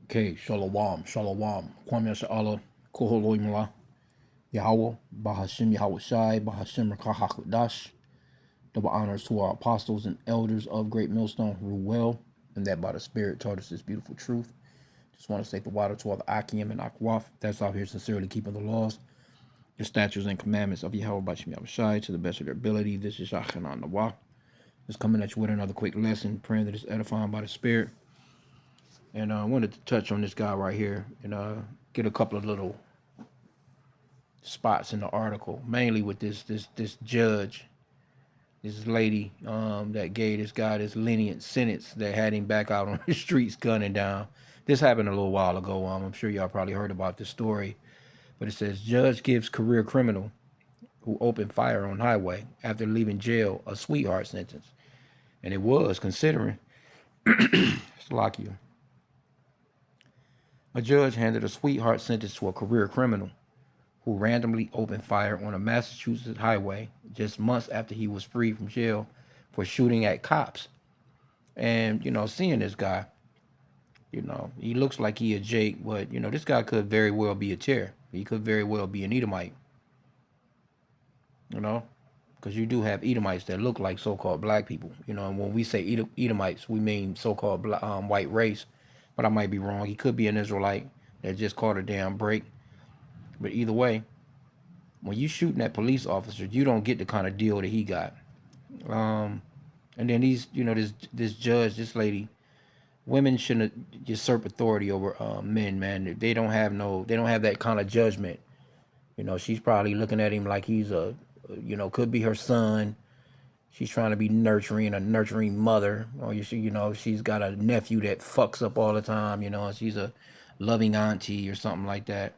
Okay, Shalom, Shalom. Kwame Sha'ala, Koholoimla, Yahweh, Bahashim Yahweh Shai, Bahashim Rakahakudash. Double honors to our apostles and elders of Great Millstone who rule well, and that by the Spirit taught us this beautiful truth. Just want to say the water to all the H.I.M and Akwaf that's out here sincerely keeping the laws, the statutes and commandments of Yahweh Bahashim Yahweh Shai to the best of their ability. This is Yachanan Nawah. Just coming at you with another quick lesson, praying that it's edifying by the Spirit. And I wanted to touch on this guy right here and get a couple of little spots in the article, mainly with this judge, this lady that gave this guy this lenient sentence that had him back out on the streets gunning down. This happened a little while ago. I'm sure y'all probably heard about this story, but it says judge gives career criminal who opened fire on highway after leaving jail a sweetheart sentence, and it was considering Slovakia. A judge handed a sweetheart sentence to a career criminal who randomly opened fire on a Massachusetts highway just months after he was freed from jail for shooting at cops. And, seeing this guy, he looks like he a Jake, but, this guy could very well be a tear. He could very well be an Edomite, you know, because you do have Edomites that look like so-called black people. And when we say Edomites, we mean so-called white race. But I might be wrong. He could be an Israelite that just caught a damn break. But either way, when you shooting at police officers, you don't get the kind of deal that he got. Um, and then this judge, this lady, women shouldn't usurp authority over men, man. They don't have that kind of judgment. She's probably looking at him like he's could be her son. She's trying to be nurturing, a nurturing mother, or she's got a nephew that fucks up all the time. She's a loving auntie or something like that.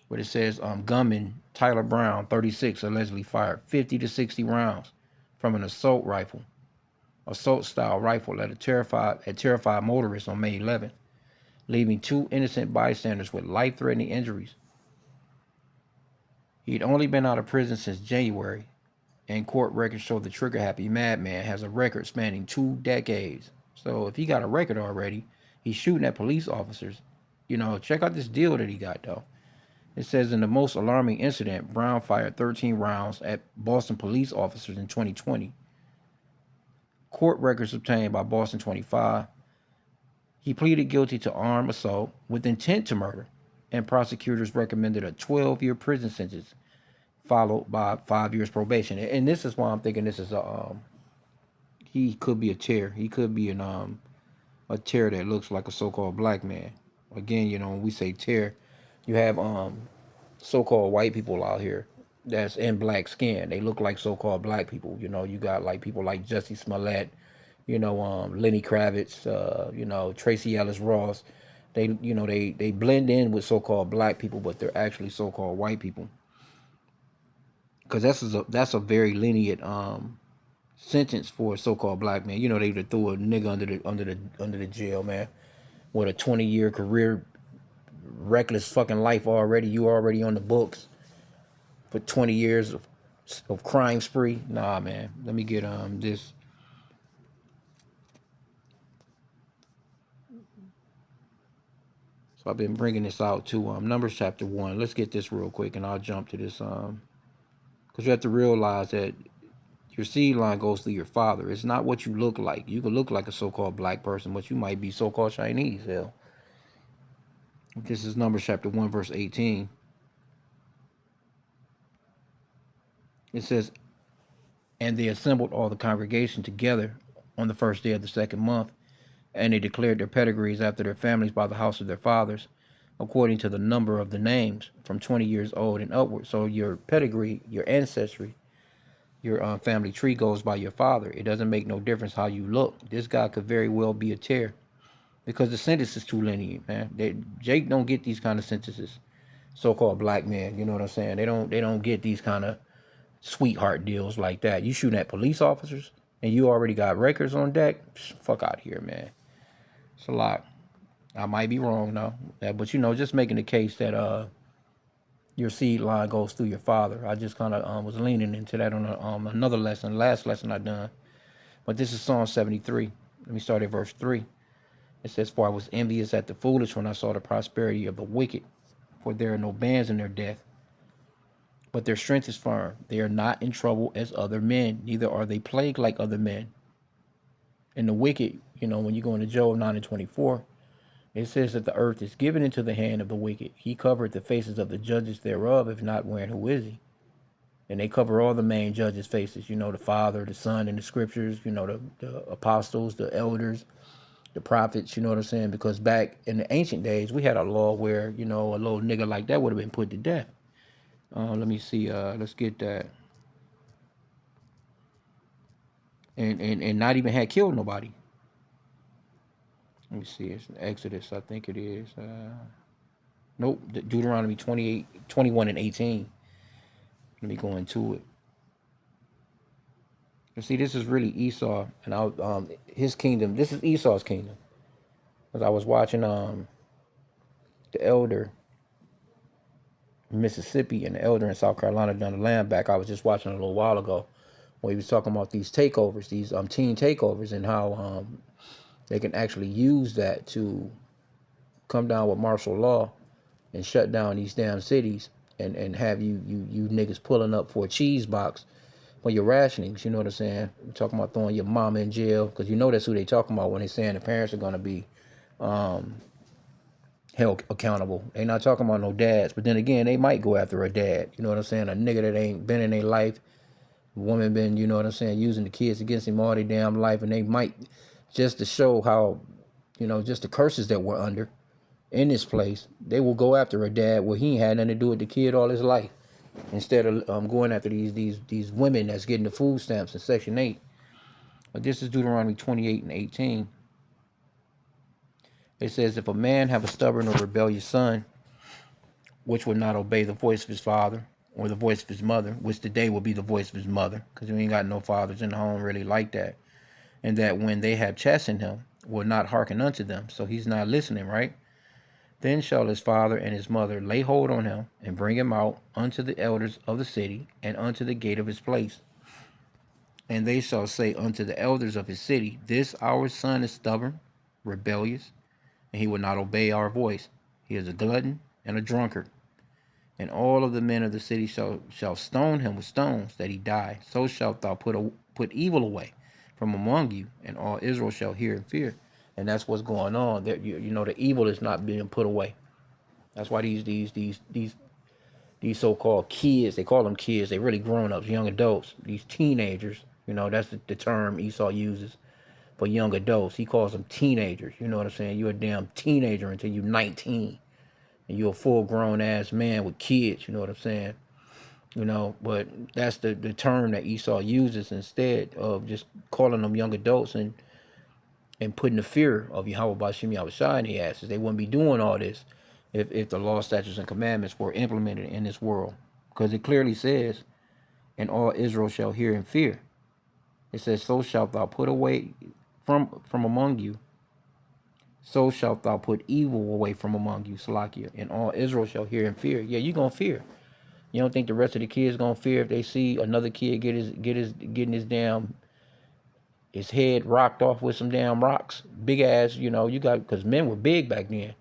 But it says gunman Tyler Brown, 36, allegedly fired 50 to 60 rounds from an assault style rifle at a terrified motorist on May 11th, leaving two innocent bystanders with life-threatening injuries. He'd only been out of prison since January, and court records show the trigger-happy madman has a record spanning 2 decades. So if he got a record already, he's shooting at police officers. Check out this deal that he got, though. It says in the most alarming incident, Brown fired 13 rounds at Boston police officers in 2020. Court records obtained by Boston 25. He pleaded guilty to armed assault with intent to murder, and prosecutors recommended a 12-year prison sentence, followed by 5 years probation. And this is why I'm thinking this is he could be a tear. He could be a tear that looks like a so-called black man. Again, when we say tear, you have so-called white people out here that's in black skin. They look like so-called black people. You got like people like Jussie Smollett, Lenny Kravitz, Tracy Ellis Ross. They blend in with so-called black people, but they're actually so-called white people. Because that's a very lenient sentence for a so-called black man. They would throw a nigga under the jail, man, with a 20-year career, reckless fucking life already. You already on the books for 20 years of crime spree. Nah, man. Let me get this. So I've been bringing this out to Numbers chapter 1. Let's get this real quick, and I'll jump to this because you have to realize that your seed line goes through your father. It's not what you look like. You can look like a so-called black person, but you might be so-called Chinese. Hell, this is Numbers chapter 1, verse 18. It says, and they assembled all the congregation together on the first day of the second month, and they declared their pedigrees after their families by the house of their fathers, according to the number of the names, from 20 years old and upward. So your pedigree, your ancestry, your family tree goes by your father. It doesn't make no difference how you look. This guy could very well be a tear because the sentence is too lenient, man. Jake don't get these kind of sentences. So-called black men, you know what I'm saying? They don't get these kind of sweetheart deals like that. You shooting at police officers and you already got records on deck? Fuck out of here, man. It's a lot. I might be wrong though, but just making the case that your seed line goes through your father. I just kind of was leaning into that on another lesson, last lesson I done. But this is Psalm 73. Let me start at verse 3. It says, "For I was envious at the foolish when I saw the prosperity of the wicked, for there are no bands in their death, but their strength is firm. They are not in trouble as other men, neither are they plagued like other men." And the wicked, when you go into Job 9 and 24, it says that the earth is given into the hand of the wicked. He covered the faces of the judges thereof, if not wherein who is he? And they cover all the main judges' faces, the Father, the Son in the scriptures, the apostles, the elders, the prophets, you know what I'm saying? Because back in the ancient days, we had a law where, a little nigga like that would have been put to death. Let me see. Let's get that. And not even had killed nobody. Let me see. It's Exodus, I think it is. Nope. Deuteronomy 28, 21 and 18. Let me go into it. You see, this is really Esau, and his kingdom. This is Esau's kingdom. Because I was watching the elder in Mississippi and the elder in South Carolina done the land back. I was just watching a little while ago when he was talking about these takeovers, these teen takeovers, and how they can actually use that to come down with martial law and shut down these damn cities and have you niggas pulling up for a cheese box for your rationings. You know what I'm saying? We're talking about throwing your mama in jail, because that's who they talking about when they saying the parents are going to be held accountable. They not talking about no dads, but then again, they might go after a dad. You know what I'm saying? A nigga that ain't been in their life, woman been, you know what I'm saying, using the kids against him all their damn life, and they might, just to show how, just the curses that we're under in this place, they will go after a dad where he ain't had nothing to do with the kid all his life, instead of going after these women that's getting the food stamps in Section 8. But this is Deuteronomy 28 and 18. It says, "If a man have a stubborn or rebellious son, which would not obey the voice of his father or the voice of his mother," which today will be the voice of his mother, because we ain't got no fathers in the home really like that, "and that when they have chastened him, will not hearken unto them," so he's not listening, right? "Then shall his father and his mother lay hold on him, and bring him out unto the elders of the city, and unto the gate of his place. And they shall say unto the elders of his city, This our son is stubborn, rebellious, and he will not obey our voice. He is a glutton and a drunkard. And all of the men of the city shall stone him with stones, that he die. So shalt thou put evil away from among you, and all Israel shall hear and fear." And that's what's going on. That the evil is not being put away. That's why these so-called kids, they call them kids, they really grown-ups, young adults, these teenagers, that's the term Esau uses for young adults. He calls them teenagers. You know what I'm saying? You're a damn teenager until you're 19. And you're a full-grown ass man with kids, you know what I'm saying? But that's the term that Esau uses instead of just calling them young adults and putting the fear of Yahweh Bashim Yahushua in their asses. They wouldn't be doing all this if the law, statutes, and commandments were implemented in this world. Because it clearly says, "And all Israel shall hear and fear." It says, "So shalt thou put away from among you. So shalt thou put evil away from among you, Salakia. And all Israel shall hear and fear." Yeah, you gonna fear. You don't think the rest of the kids gonna fear if they see another kid getting his head rocked off with some damn rocks, big ass. You got, because men were big back then.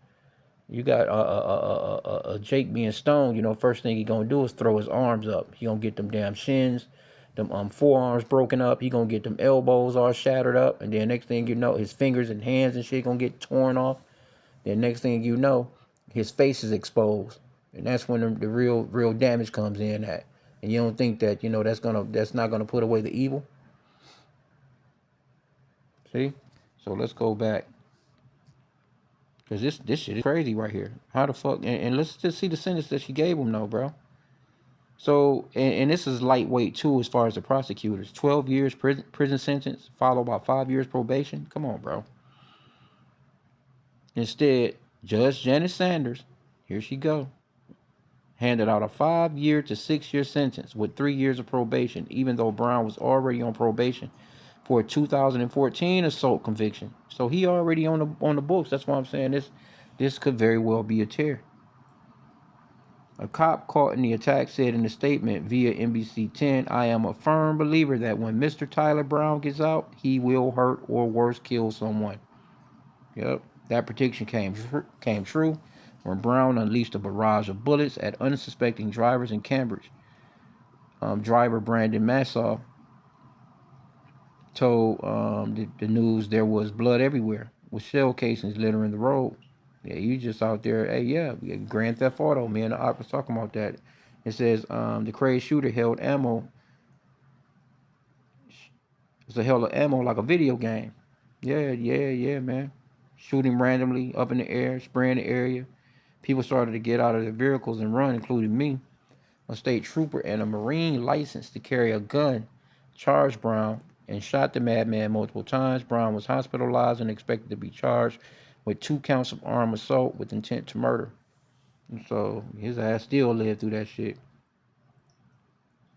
You got Jake being stoned. First thing he gonna do is throw his arms up. He gonna get them damn shins, them forearms broken up. He gonna get them elbows all shattered up, and then next thing you know, his fingers and hands and shit gonna get torn off. Then next thing you know, his face is exposed, and that's when the real damage comes in at. And you don't think that that's not gonna put away the evil? See? So let's go back, because this shit is crazy right here. How the fuck? And let's just see the sentence that she gave him, though, bro. So, and this is lightweight too as far as the prosecutors. 12 years prison sentence followed by 5 years probation. Come on, bro. Instead, Judge Janet Sanders, here she go, handed out a 5-year to 6-year sentence with 3 years of probation, even though Brown was already on probation for a 2014 assault conviction. So he already on the books. That's why I'm saying this could very well be a tear. A cop caught in the attack said in a statement via NBC 10, "I am a firm believer that when Mr. Tyler Brown gets out, he will hurt or worse kill someone." Yep. That prediction came true when Brown unleashed a barrage of bullets at unsuspecting drivers in Cambridge. Driver Brandon Massaw told the news there was blood everywhere, with shell casings littering the road. Yeah, you just out there. Hey, yeah, Grand Theft Auto. Me and the op was talking about that. It says the crazed shooter held ammo. It's a hell of ammo like a video game. Yeah, yeah, yeah, man. Shooting randomly up in the air, spraying the area. People started to get out of their vehicles and run, including me. A state trooper and a Marine licensed to carry a gun charged Brown and shot the madman multiple times. Brown was hospitalized and expected to be charged with 2 counts of armed assault with intent to murder. And so his ass still lived through that shit.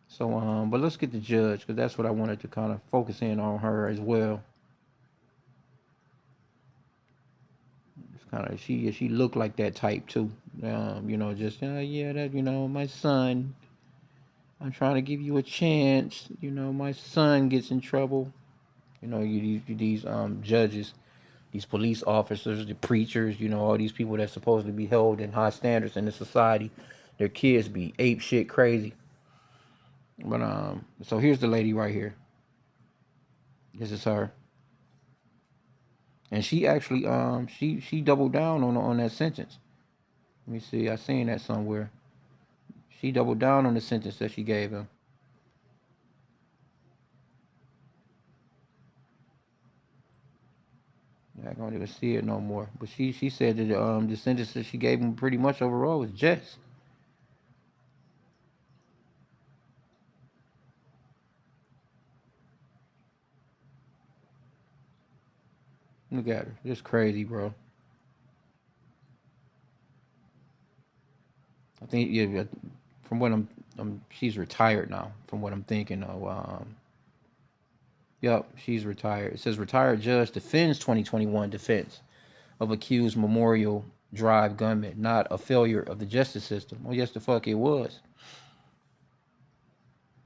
So but let's get the judge because that's what I wanted to kind of focus in on her as well. It's kind of she looked like that type too. Just yeah, that my son. I'm trying to give you a chance. My son gets in trouble. These judges, these police officers, the preachers, all these people that's supposed to be held in high standards in the society, their kids be ape shit crazy. But so here's the lady right here. This is her, and she actually she doubled down on that sentence. Let me see, I seen that somewhere. She doubled down on the sentence that she gave him. I don't even see it no more. But she said that the sentence that she gave him pretty much overall was just. Look at her, just crazy, bro. I think yeah, from what she's retired now. From what I'm thinking of, yep, she's retired. It says retired judge defends 2021 defense of accused Memorial Drive gunman, not a failure of the justice system. Oh yes, the fuck it was.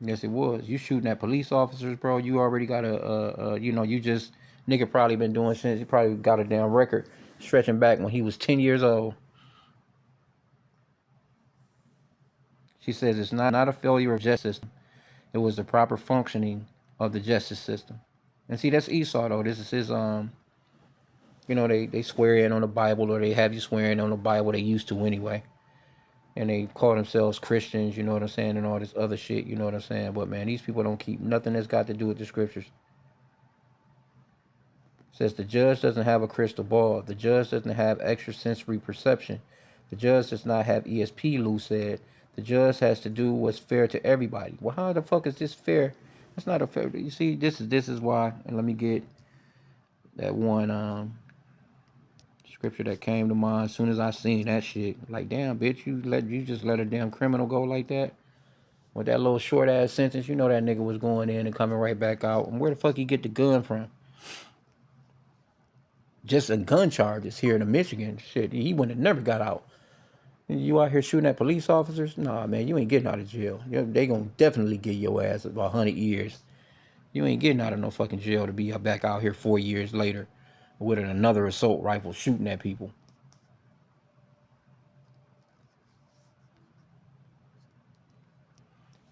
Yes, it was. You shooting at police officers, bro. You already got you just nigga probably been doing since he probably got a damn record stretching back when he was 10 years old. She says it's not a failure of justice system. It was the proper functioning of the justice system. And see, that's Esau though. This is his they swear in on the Bible or they have you swearing on the Bible. They used to anyway. And they call themselves Christians, you know what I'm saying, and all this other shit, you know what I'm saying. But man, these people don't keep nothing that's got to do with the scriptures. Says the judge doesn't have a crystal ball. The judge doesn't have extrasensory perception. The judge does not have ESP, Lou said. The judge has to do what's fair to everybody. Well, how the fuck is this fair? That's not a fair. You see, this is why. And let me get that one scripture that came to mind as soon as I seen that shit. Like, damn, bitch, you just let a damn criminal go like that with that little short ass sentence. You know that nigga was going in and coming right back out. And where the fuck he get the gun from? Just a gun charges here in Michigan. Shit, he would have never got out. You out here shooting at police officers? Nah, man, you ain't getting out of jail. They gonna definitely give your ass about 100 years. You ain't getting out of no fucking jail to be back out here 4 years later with another assault rifle shooting at people.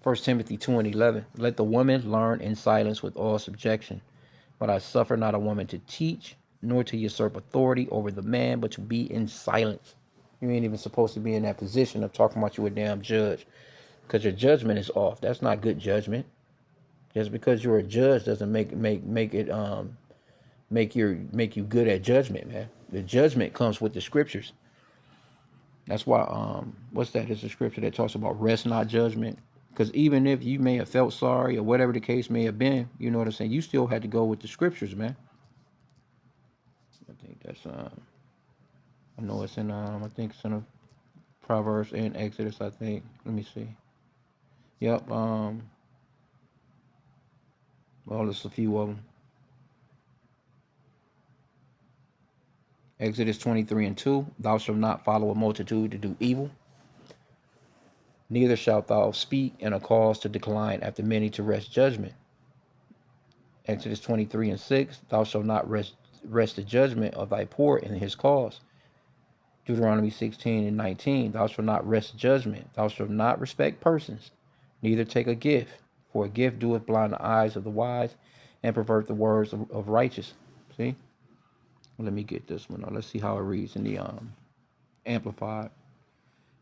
First Timothy 2:11. Let the woman learn in silence with all subjection. But I suffer not a woman to teach, nor to usurp authority over the man, but to be in silence. You ain't even supposed to be in that position of talking about you a damn judge, because your judgment is off. That's not good judgment. Just because you're a judge doesn't make it make you good at judgment, man. The judgment comes with the scriptures. That's why what's that? It's a scripture that talks about rest not judgment. Because even if you may have felt sorry or whatever the case may have been, you know what I'm saying, you still had to go with the scriptures, man. I think that's I know it's in I think it's in a Proverbs and Exodus, I think. Let me see. Yep, well, there's a few of them. Exodus 23:2. Thou shalt not follow a multitude to do evil, neither shalt thou speak in a cause to decline after many to wrest judgment. Exodus 23:6. Thou shalt not rest the judgment of thy poor in his cause. Deuteronomy 16 and 19. Thou shalt not wrest judgment. Thou shalt not respect persons, neither take a gift. For a gift doeth blind the eyes of the wise and pervert the words of righteous. See? Let me get this one. Let's see how it reads in the Amplified.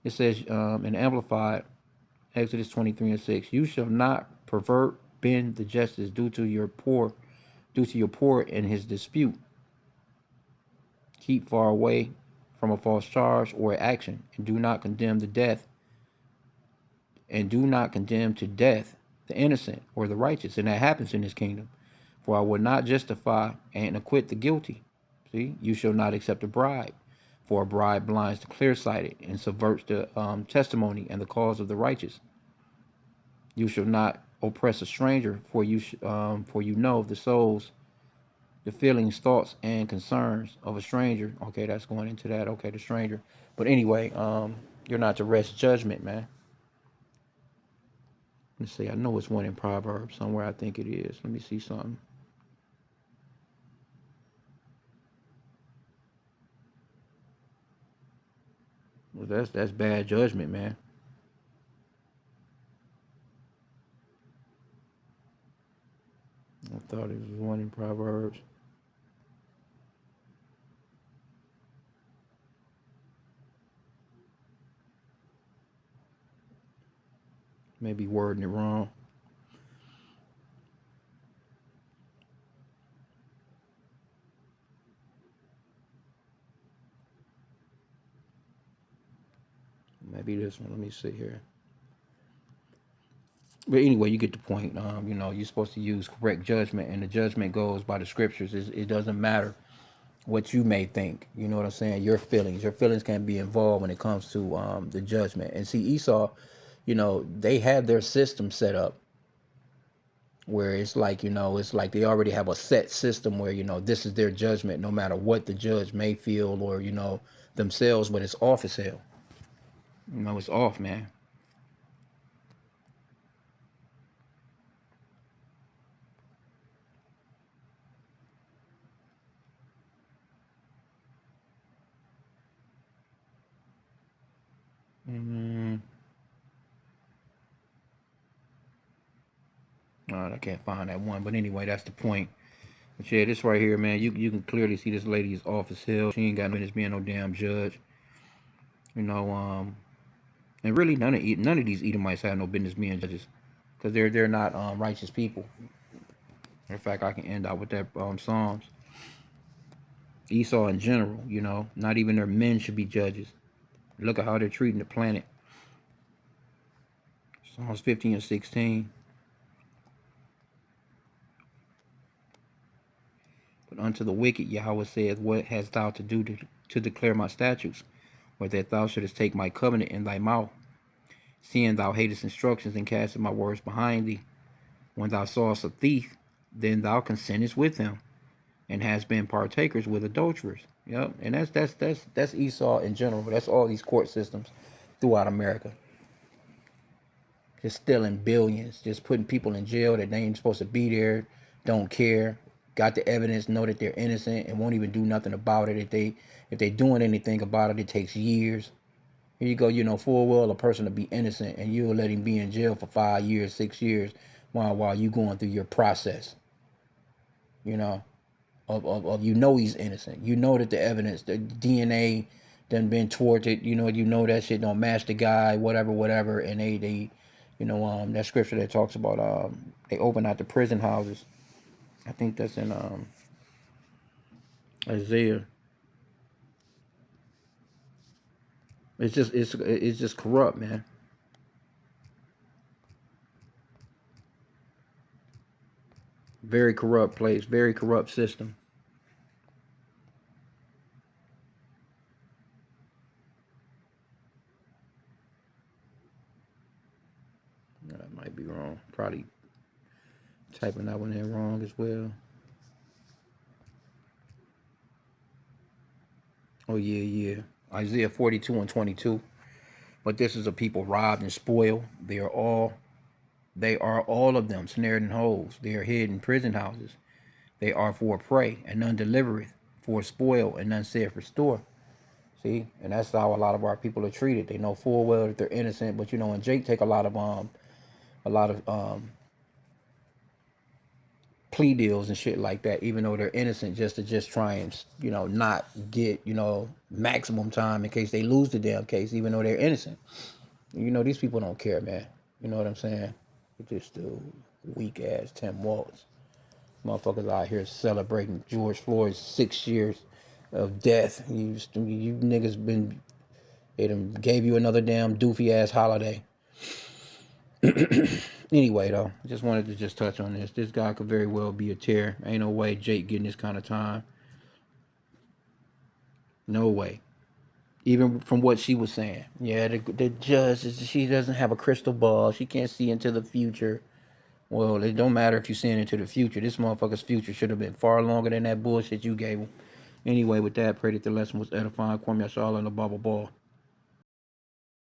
It says in Amplified, Exodus 23 and 6, you shall not pervert, bend the justice due to your poor in his dispute. Keep far away from a false charge or action, and do not condemn to death the innocent or the righteous. And that happens in this kingdom. For I will not justify and acquit the guilty. See, you shall not accept a bribe, for a bribe blinds the clear-sighted and subverts the testimony and the cause of the righteous. You shall not oppress a stranger, for you know the souls, the feelings, thoughts, and concerns of a stranger. Okay, that's going into that. Okay, the stranger. But anyway, you're not to rest judgment, man. Let's see. I know it's one in Proverbs somewhere. I think it is. Let me see something. Well, that's bad judgment, man. I thought it was one in Proverbs. Maybe wording it wrong. Maybe this one. Let me see here. But anyway, you get the point. You're supposed to use correct judgment, and the judgment goes by the scriptures. It doesn't matter what you may think. You know what I'm saying? Your feelings can be involved when it comes to the judgment. And see, Esau, they have their system set up where it's like they already have a set system where this is their judgment, no matter what the judge may feel or themselves, but it's off as hell. It's off, man. Mm, I can't find that one, but anyway, that's the point. But yeah, this right here, man, you can clearly see this lady is off as hell. She ain't got no business being no damn judge. You know, and really none of these Edomites have no business being judges, because they're not righteous people. In fact, I can end out with that Psalms. Esau in general, not even their men should be judges. Look at how they're treating the planet. Psalms 15 and 16. But unto the wicked Yahweh saith, what hast thou to do to declare my statutes, or that thou shouldest take my covenant in thy mouth, seeing thou hatest instructions and castest my words behind thee? When thou sawest a thief, then thou consentest with him, and hast been partakers with adulterers. Yep, and that's Esau in general. But that's all these court systems throughout America. Just stealing billions, just putting people in jail that they ain't supposed to be there, don't care, got the evidence, know that they're innocent, and won't even do nothing about it. If they doing anything about it, it takes years. Here you go, full well a person to be innocent, and you'll let him be in jail for 5 years, 6 years, while you going through your process. You know, of he's innocent. You know that the evidence, the DNA done been towards it. You know that shit don't match the guy, whatever. And they that scripture that talks about they open out the prison houses. I think that's in Isaiah. It's just corrupt, man. Very corrupt place, very corrupt system. I might be wrong. Probably typing that one in wrong as well. Oh yeah. Isaiah 42 and 22. But this is a people robbed and spoiled. They are all of them snared in holes. They are hid in prison houses. They are for prey, and none delivereth, for spoil, and none saith restore. See, and that's how a lot of our people are treated. They know full well that they're innocent, but and Jake take a lot of plea deals and shit like that, even though they're innocent, just to try and not get maximum time in case they lose the damn case, even though they're innocent. These people don't care, man. You know what I'm saying? Just the weak ass Tim Waltz. Motherfuckers out here celebrating George Floyd's 6 years of death. You niggas they done gave you another damn doofy ass holiday. Anyway, though, just wanted to just touch on this. This guy could very well be a tear. Ain't no way Jake getting this kind of time. No way. Even from what she was saying. Yeah, the judge, she doesn't have a crystal ball. She can't see into the future. Well, it don't matter if you're seeing into the future. This motherfucker's future should have been far longer than that bullshit you gave him. Anyway, with that, pray that the lesson was edifying. Kwame Yashala and the Baba Ball.